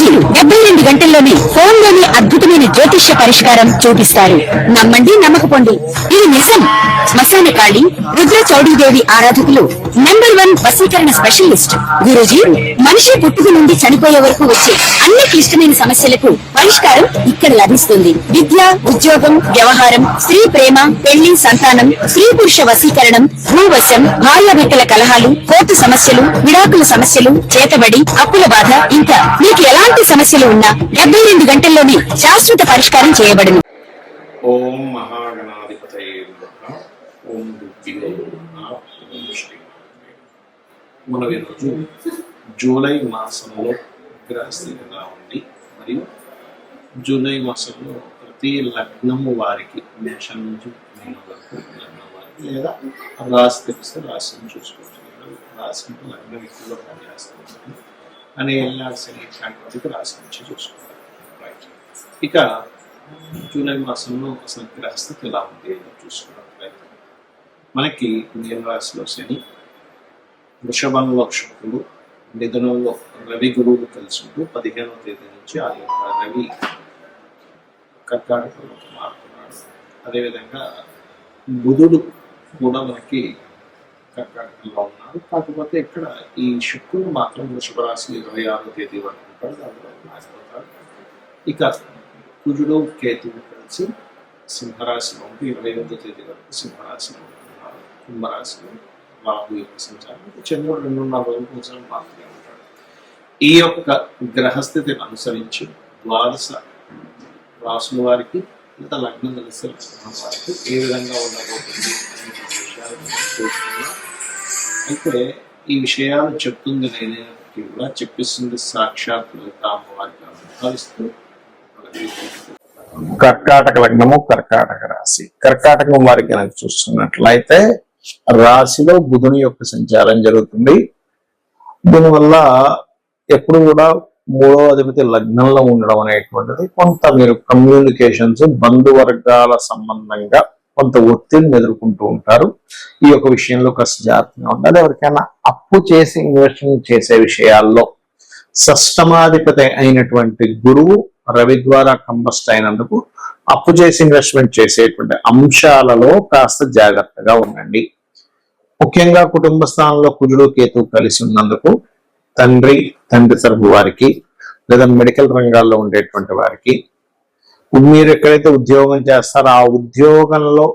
గురూజీ 72 గంటల్లోనే ఫోన్ లోని అద్భుతమైన జ్యోతిష్య పరిష్కారం చూపిస్తారు. నమ్మండి, నమ్మకపోండి, ఇది నిజం. శ్మశాన కాళి రుద్ర చౌడీదేవి ఆరాధకులు #1 వశీకరణ స్పెషలిస్ట్. గురూజీ మనిషి పుట్టుక నుండి చనిపోయే వరకు వచ్చే అన్ని క్లిష్టమైన సమస్యలకు పరిష్కారం ఇక్కడ లభిస్తుంది. విద్య, ఉద్యోగం, వ్యవహారం, స్త్రీ ప్రేమ, పెళ్లి, సంతానం, స్త్రీ పురుష వశీకరణం, భూవశం, భార్యాభర్తల కలహాలు, కోర్టు సమస్యలు, విడాకుల సమస్యలు, చేతబడి, అప్పుల బాధ, ఇంకా మీకు ఎలాంటి సమస్యలు ఉన్నా 72 గంటల్లోనే శాశ్వత పరిష్కారం చేయబడును. ఓం మహాగణాధిపతయే నమః. ఓం దుర్గిలో నమః. ఓం శ్రీ మనం ఈరోజు జూలై మాసంలో గ్రహస్థితి ఎలా ఉంది మరియు జూలై మాసంలో ప్రతి లగ్నము వారికి మేషం నుంచి మీనం వరకు లగ్నం వారికి లేదా రాశి తెలిస్తే రాశిని చూసుకోవచ్చు. రాశి అంటే లగ్నం ఎక్కువగా పనిచేస్తుంది అని వెళ్ళాల్సిన ఇట్లాంటి రాశి నుంచి చూసుకోవాలి. రైట్, ఇక జూలై మాసంలో అసలు గ్రహస్థితి ఎలా ఉంది చూసుకున్నట్లయితే మనకి మీన రాశిలో శని, వృషభంలో శుక్రుడు, మిథునంలో రవి గురువులు కలిసి ఉంటూ 15వ తేదీ నుంచి ఆ యొక్క రవి కర్కాటకంలో మారుతున్నాడు. అదేవిధంగా బుధుడు కూడా మనకి కర్కాటకంలో ఉన్నాడు. కాకపోతే ఇక్కడ ఈ శుక్రుడు మాత్రం వృషభ రాశి 26వ తేదీ వరకు ఉంటాడు, దానిలో మారిపోతాడు. ఇక కుజుడు కేతువు కలిసి సింహరాశిలో ఉంటూ 28వ తేదీ వరకు సింహరాశిలో ఉంటున్నారు. కుంభరాశిలో రాహు యొక్క సంచారం, చంద్రుడు 2.5 రోజుల కోసం మాత్రమే ఉంటాడు. ఈ యొక్క గ్రహస్థితిని అనుసరించి ద్వాదశ రాసుల వారికి లేదా లగ్నం కలిసి వారికి ఏ విధంగా ఉండబోతుంది అనే విషయాలు చూస్తున్నాం. అయితే ఈ విషయాలు చెప్తుంది నేనైనప్పటికీ కూడా చెప్పిస్తుంది సాక్షాత్ అమ్మవారికి అనుభవిస్తూ కర్కాటక లగ్నము, కర్కాటక రాశి. కర్కాటకం వారికి కనుక చూస్తున్నట్లయితే రాశిలో బుధుని యొక్క సంచారం జరుగుతుంది. దీనివల్ల ఎప్పుడు కూడా 3వ అధిపతి లగ్నంలో ఉండడం అనేటువంటిది కొంత మీరు కమ్యూనికేషన్స్, బంధువర్గాల సంబంధంగా కొంత ఒత్తిడిని ఎదుర్కొంటూ ఉంటారు. ఈ యొక్క విషయంలో కాస్త జాగ్రత్తగా ఉండాలి. ఎవరికైనా అప్పు చేసి ఇన్వెస్ట్మెంట్ చేసే విషయాల్లో షష్టమాధిపతి అయినటువంటి గురువు రవి ద్వారా కంబస్ట్ అయినందుకు అప్పు చేసి ఇన్వెస్ట్మెంట్ చేసేటువంటి అంశాలలో కాస్త జాగ్రత్తగా ఉండండి. ముఖ్యంగా కుటుంబ స్థానంలో కుజుడు కేతువు కలిసి ఉన్నందుకు తండ్రి తరపు వారికి లేదా మెడికల్ రంగాల్లో ఉండేటువంటి వారికి, మీరు ఎక్కడైతే ఉద్యోగం చేస్తారో ఆ ఉద్యోగంలో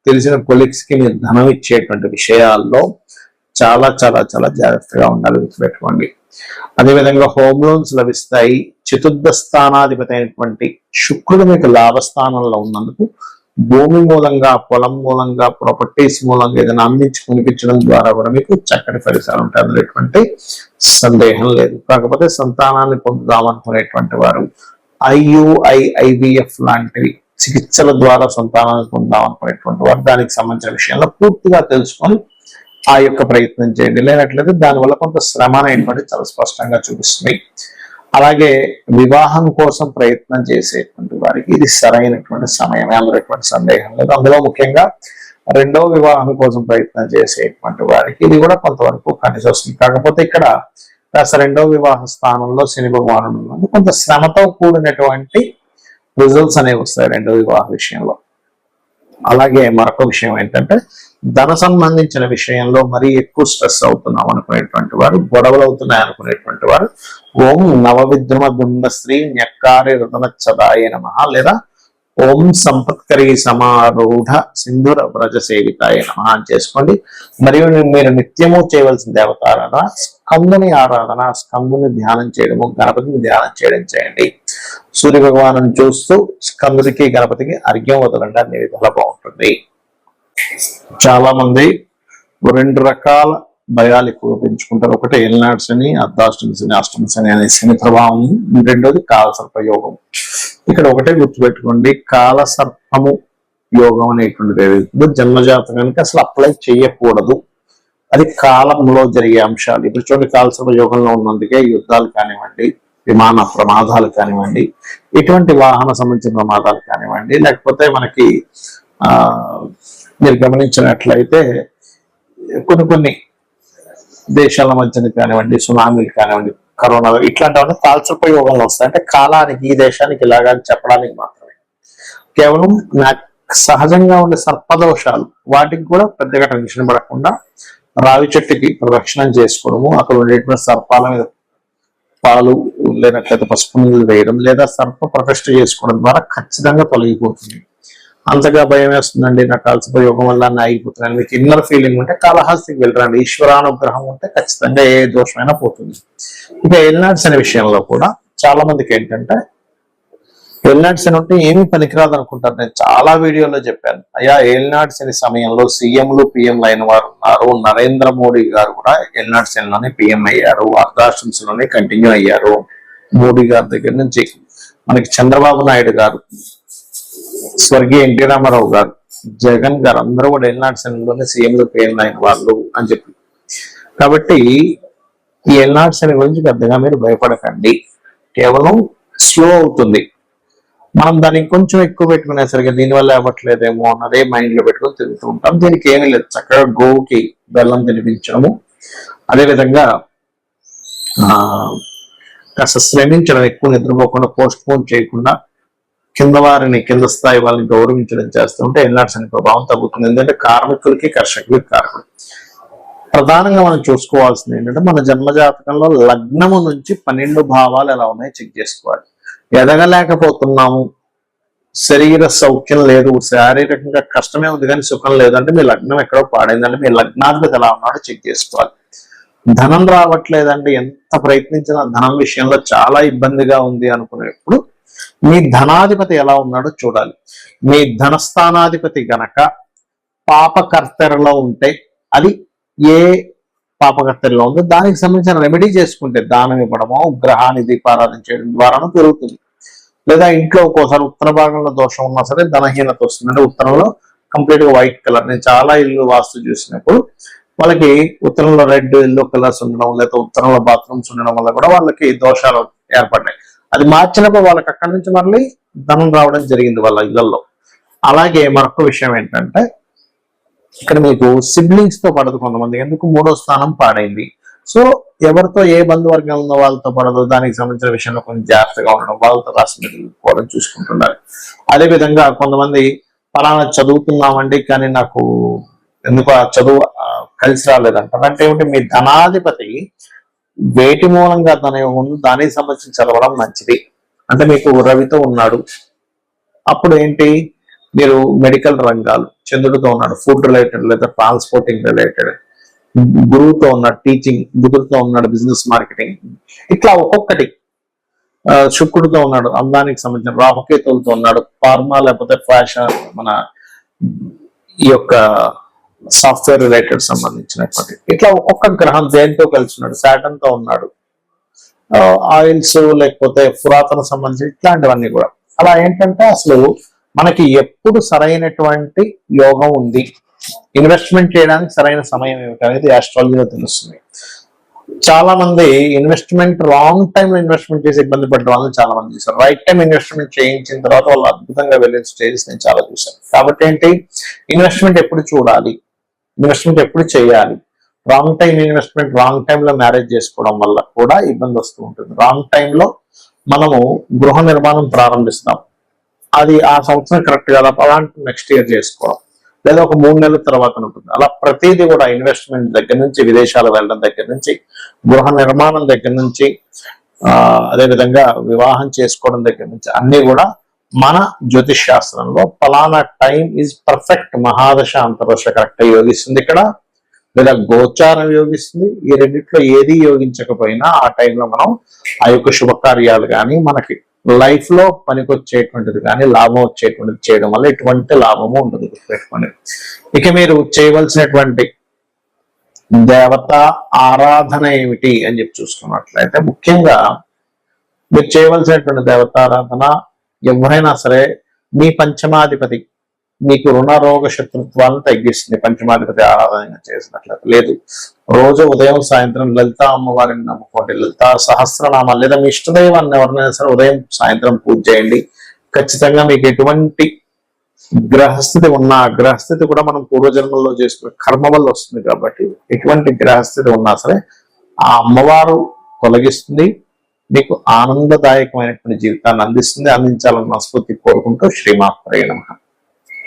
తెలిసిన కొలీగ్స్ కి మీరు ధనం ఇచ్చేటువంటి విషయాల్లో చాలా చాలా చాలా జాగ్రత్తగా ఉండాలి, గుర్తుపెట్టుకోండి. అదేవిధంగా హోమ్ లోన్స్ లభిస్తాయి. చతుర్థ స్థానాధిపతి అయినటువంటి శుక్రుడు మీకు లాభస్థానంలో ఉన్నందుకు భూమి మూలంగా, పొలం మూలంగా, ప్రాపర్టీస్ మూలంగా ఏదైనా అమ్మించి కొనిపించడం ద్వారా కూడా మీకు చక్కటి ఫలితాలు ఉంటాయి, అనేటువంటి సందేహం లేదు. కాకపోతే సంతానాన్ని పొందుదామనుకునేటువంటి వారు IUI, IVF లాంటివి చికిత్సల ద్వారా సంతానాన్ని పొందామనుకునేటువంటి వారు దానికి సంబంధించిన విషయంలో పూర్తిగా తెలుసుకొని ఆ యొక్క ప్రయత్నం చేయండి. లేనట్లయితే దానివల్ల కొంత శ్రమ అనేటువంటి చాలా స్పష్టంగా చూపిస్తుంది. అలాగే వివాహం కోసం ప్రయత్నం చేసేటువంటి వారికి ఇది సరైనటువంటి సమయమే, అందులో ఎటువంటి సందేహం లేదు. అందులో ముఖ్యంగా 2వ వివాహం కోసం ప్రయత్నం చేసేటువంటి వారికి ఇది కూడా కొంతవరకు కలిసి వస్తుంది. కాకపోతే ఇక్కడ కాస్త 2వ వివాహ స్థానంలో శని భగవానుడు ఉన్నది, కొంత శ్రమతో కూడినటువంటి రిజల్ట్స్ అనేవి వస్తాయి 2వ వివాహ విషయంలో. అలాగే మరొక విషయం ఏంటంటే ధన సంబంధించిన విషయంలో మరీ ఎక్కువ స్ట్రెస్ అవుతున్నాం అనుకునేటువంటి వారు, గొడవలు అవుతున్నాయి అనుకునేటువంటి వారు ఓం నవవిద్రుమ బింబశ్రీ న్యక్కారి రతనచ్చదాయ నమః లేదా ఓం సంపత్కరీ సమారూఢ సింధుర వ్రజ సేవితాయ నమః అని చేసుకోండి. మరియు మీరు నిత్యము చేయవలసిన దేవతారాధన స్కందుని ఆరాధన, స్కందుని ధ్యానం చేయడము, గణపతిని ధ్యానం చేయడం చేయండి. సూర్య భగవాను చూస్తూ స్కందుడికి గణపతికి అర్ఘ్యం వదలండి, అన్ని విధాలా బాగుంటుంది. చాలా మంది 2 రకాల భయాలు ఎక్కువ పెంచుకుంటారు. ఒకటి ఏలినాడు శని, అర్ధాష్టమి శని, అష్టమి శని అనే శని ప్రభావం. 2వది కాలసర్ప యోగం. ఇక్కడ ఒకటే గుర్తుపెట్టుకోండి, కాలసర్పము యోగం అనేటువంటిది ఏదైతుందో జన్మజాతకానికి అసలు అప్లై చేయకూడదు. అది కాలంలో జరిగే అంశాలు. ఇప్పుడు చూడండి, కాలసర్ప యోగంలో ఉన్నందుకే యుద్ధాలు కానివ్వండి, విమాన ప్రమాదాలు కానివ్వండి, ఇటువంటి వాహన సంబంధించిన ప్రమాదాలు కానివ్వండి, లేకపోతే మనకి మీరు గమనించినట్లయితే కొన్ని దేశాల మధ్యన కానివ్వండి, సునామీలు కానివ్వండి, కరోనా ఇట్లాంటివన్నీ కాల్చపోయి యోగంలో వస్తాయి. అంటే కాలానికి ఈ దేశానికి ఇలాగా చెప్పడానికి మాత్రమే. కేవలం సహజంగా ఉండే సర్పదోషాలు వాటికి కూడా పెద్దగా టెన్షన్ పడకుండా రావి చెట్టుకి ప్రదక్షిణం చేసుకోవడము, అక్కడ ఉండేటువంటి సర్పాల మీద పాలు లేనట్లయితే పసుపు నీళ్ళు వేయడం లేదా సర్ప ప్రతిష్ఠ చేసుకోవడం ద్వారా ఖచ్చితంగా తొలగిపోతుంది. అంతగా భయం వేస్తుందండి నాకు కాల్సిపోయి యోగం వల్ల అన్నీ ఆగిపోతున్నాను, మీకు ఇన్నర్ ఫీలింగ్ ఉంటే కాళహస్తికి వెళ్ళరండి. ఈశ్వరానుగ్రహం ఉంటే ఖచ్చితంగా ఏ దోషమైనా పోతుంది. ఇక ఎల్నాడ్స్ అనే విషయంలో కూడా చాలా మందికి ఏంటంటే ఎల్నాడ్స్ అని ఉంటే ఏమీ పనికిరాదు అనుకుంటారు. నేను చాలా వీడియోలో చెప్పాను, అయ్యా ఎల్నాడ్స్ అనే సమయంలో సీఎంలు పిఎంలు అయిన వారు ఉన్నారు. నరేంద్ర మోడీ గారు కూడా ఎల్నాడ్స్ లోనే పిఎం అయ్యారు, అర్ధాశ్రమ్స్ లోనే కంటిన్యూ అయ్యారు. మోడీ గారి దగ్గర నుంచి మనకి చంద్రబాబు నాయుడు గారు, స్వర్గీయ ఎన్టీ రామారావు గారు, జగన్ గారు అందరూ కూడా ఎల్నాడ్స్ లోనే సీఎంలు పిఎంలు అయిన వాళ్ళు అని చెప్పి. కాబట్టి ఈ ఎల్నాడ్స్ అనే గురించి పెద్దగా మీరు భయపడకండి, కేవలం స్లో అవుతుంది. మనం దాన్ని కొంచెం ఎక్కువ పెట్టుకునేసరికి దీనివల్ల అవ్వట్లేదేమో అన్నదే మైండ్ లో పెట్టుకొని తిరుగుతూ ఉంటాం. దీనికి ఏమీ లేదు, చక్కగా గోవుకి బెల్లం తినిపించడము, అదేవిధంగా కాస్త శ్రమించడం, ఎక్కువ నిద్రపోకుండా పోస్ట్ పోన్ చేయకుండా కింద వారిని కింద స్థాయి వాళ్ళని గౌరవించడం చేస్తుంటే ఎల్నాడ్స్ అనే ప్రభావం తగ్గుతుంది. ఎందుకంటే కార్మికులకి కర్షకులకి కారణం. ప్రధానంగా మనం చూసుకోవాల్సింది ఏంటంటే మన జన్మజాతకంలో లగ్నము నుంచి 12 భావాలు ఎలా ఉన్నాయో చెక్ చేసుకోవాలి. ఎదగలేకపోతున్నాము, శరీర సౌఖ్యం లేదు, శారీరకంగా కష్టమే ఉంది కానీ సుఖం లేదంటే మీ లగ్నం ఎక్కడో పాడైందంటే మీ లగ్నాధిపతి ఎలా ఉన్నాడో చెక్ చేసుకోవాలి. ధనం రావట్లేదంటే ఎంత ప్రయత్నించినా ధనం విషయంలో చాలా ఇబ్బందిగా ఉంది అనుకునేప్పుడు మీ ధనాధిపతి ఎలా ఉన్నాడో చూడాలి. మీ ధనస్థానాధిపతి గనక పాపకర్తెరలో ఉంటే అది ఏ పాపకర్తెరలో ఉందో దానికి సంబంధించిన రెమెడీ చేసుకుంటే దానం ఇవ్వడమో గ్రహాన్ని దీపారాధన చేయడం ద్వారానూ పెరుగుతుంది. లేదా ఇంట్లో ఒక్కోసారి ఉత్తర భాగంలో దోషం ఉన్నా సరే ధనహీనత వస్తుంది. అంటే ఉత్తరంలో కంప్లీట్ గా వైట్ కలర్, నేను చాలా ఇల్లు వాస్తు చూసినప్పుడు వాళ్ళకి ఉత్తరంలో రెడ్ ఎల్లో కలర్స్ ఉండడం లేదా ఉత్తరంలో బాత్రూమ్స్ ఉండడం వల్ల కూడా వాళ్ళకి దోషాలు ఏర్పడ్డాయి. అది మార్చినప్పుడు వాళ్ళకి అక్కడి నుంచి మళ్ళీ ధనం రావడం జరిగింది వాళ్ళ ఇళ్లలో. అలాగే మరొక విషయం ఏంటంటే ఇక్కడ మీకు సిబ్లింగ్స్ తో పడదు కొంతమంది, ఎందుకు 3వ స్థానం పాడైంది. సో ఎవరితో ఏ బంధువర్గం ఉందో వాళ్ళతో పడదు, దానికి సంబంధించిన విషయంలో కొంచెం జాగ్రత్తగా ఉండడం, వాళ్ళతో రాసి పోవడం చూసుకుంటున్నారు. అదేవిధంగా కొంతమంది పలానా చదువుతున్నామండి కానీ నాకు ఎందుకు ఆ చదువు కలిసి రాలేదంటారు. అంటే ఏమిటి, మీ ధనాధిపతి వేటి మూలంగా ఉంది దానికి సంబంధించి చదవడం మంచిది. అంటే మీకు రవితో ఉన్నాడు, అప్పుడు ఏంటి మీరు మెడికల్ రంగాలు, చంద్రుడితో ఉన్నాడు ఫుడ్ రిలేటెడ్ లేదా ట్రాన్స్పోర్టింగ్ రిలేటెడ్, గురువుతో ఉన్నాడు టీచింగ్, బుధుడితో ఉన్నాడు బిజినెస్ మార్కెటింగ్, ఇట్లా ఒక్కొక్కటి. శుక్రుడితో ఉన్నాడు అందానికి సంబంధించిన, రాహుకేతులతో ఉన్నాడు ఫార్మా లేకపోతే ఫ్యాషన్, మన ఈ యొక్క సాఫ్ట్వేర్ రిలేటెడ్ సంబంధించినటువంటి, ఇట్లా ఒక్కొక్క గ్రహం దేనితో కలిసి ఉన్నాడు, శాటన్ తో ఉన్నాడు, ఆయిల్స్ లేకపోతే పురాతన సంబంధించి ఇట్లాంటివన్నీ కూడా. అలా ఏంటంటే అసలు మనకి ఎప్పుడు సరైనటువంటి యోగం ఉంది, ఇన్వెస్ట్మెంట్ చేయడానికి సరైన సమయం ఏమిటి అనేది ఆస్ట్రాలజీలో తెలుస్తుంది. చాలా మంది ఇన్వెస్ట్మెంట్ రాంగ్ టైంలో ఇన్వెస్ట్మెంట్ చేసి ఇబ్బంది పడ్డ వాళ్ళు చాలా మంది చూసారు. రైట్ టైం ఇన్వెస్ట్మెంట్ చేయించిన తర్వాత వాళ్ళు అద్భుతంగా వెళ్ళిన స్టేజెస్ నేను చాలా చూసాను. కాబట్టి ఏంటి, ఇన్వెస్ట్మెంట్ ఎప్పుడు చూడాలి, ఇన్వెస్ట్మెంట్ ఎప్పుడు చేయాలి. రాంగ్ టైం ఇన్వెస్ట్మెంట్ రాంగ్ టైంలో మ్యారేజ్ చేసుకోవడం వల్ల కూడా ఇబ్బంది వస్తూ ఉంటుంది. రాంగ్ టైంలో మనము గృహ నిర్మాణం ప్రారంభిస్తాం, అది ఆ సంవత్సరం కరెక్ట్ కదా, అలాంటి నెక్స్ట్ ఇయర్ చేసుకోవడం, లేదా ఒక 3 నెలల తర్వాత ఉంటుంది. అలా ప్రతిదీ కూడా ఇన్వెస్ట్మెంట్ దగ్గర నుంచి, విదేశాలు వెళ్ళడం దగ్గర నుంచి, గృహ నిర్మాణం దగ్గర నుంచి, అదేవిధంగా వివాహం చేసుకోవడం దగ్గర నుంచి అన్ని కూడా మన జ్యోతిష్ శాస్త్రంలో ఫలానా టైం ఈజ్ పర్ఫెక్ట్, మహాదశ అంతర్దశ కరెక్ట్ యోగిస్తుంది ఇక్కడ, లేదా గోచారం యోగిస్తుంది. ఈ రెండిట్లో ఏది యోగించకపోయినా ఆ టైంలో మనం ఆ యొక్క శుభకార్యాలు కానీ మనకి లైఫ్ లో పనికొచ్చేటువంటిది కానీ లాభం వచ్చేటువంటిది చేయడం వల్ల ఎటువంటి లాభము ఉండదు పెట్టుకోండి. ఇక మీరు చేయవలసినటువంటి దేవత ఆరాధన ఏమిటి అని చెప్పి చూసుకున్నట్లయితే ముఖ్యంగా మీరు చేయవలసినటువంటి దేవతారాధన, ఎవరైనా సరే మీ పంచమాధిపతి మీకు రుణ రోగ శత్రుత్వాలను తగ్గిస్తుంది పంచమాధిపతి ఆరాధన చేసినట్లయితే. లేదు, రోజు ఉదయం సాయంత్రం లలిత అమ్మవారిని నమ్ముకోండి, లలిత సహస్రనామాలు లేదా మీ ఇష్టదైవాన్ని ఎవరినైనా సరే ఉదయం సాయంత్రం పూజ చేయండి. ఖచ్చితంగా మీకు ఎటువంటి గ్రహస్థితి ఉన్నా, గ్రహస్థితి కూడా మనం పూర్వజన్మల్లో చేసుకునే కర్మ వల్ల వస్తుంది కాబట్టి ఎటువంటి గ్రహస్థితి ఉన్నా సరే ఆ అమ్మవారు తొలగిస్తుంది, మీకు ఆనందదాయకమైనటువంటి జీవితాన్ని అందిస్తుంది, అందించాలని మనస్ఫూర్తి కోరుకుంటూ శ్రీమాత్రే నమః.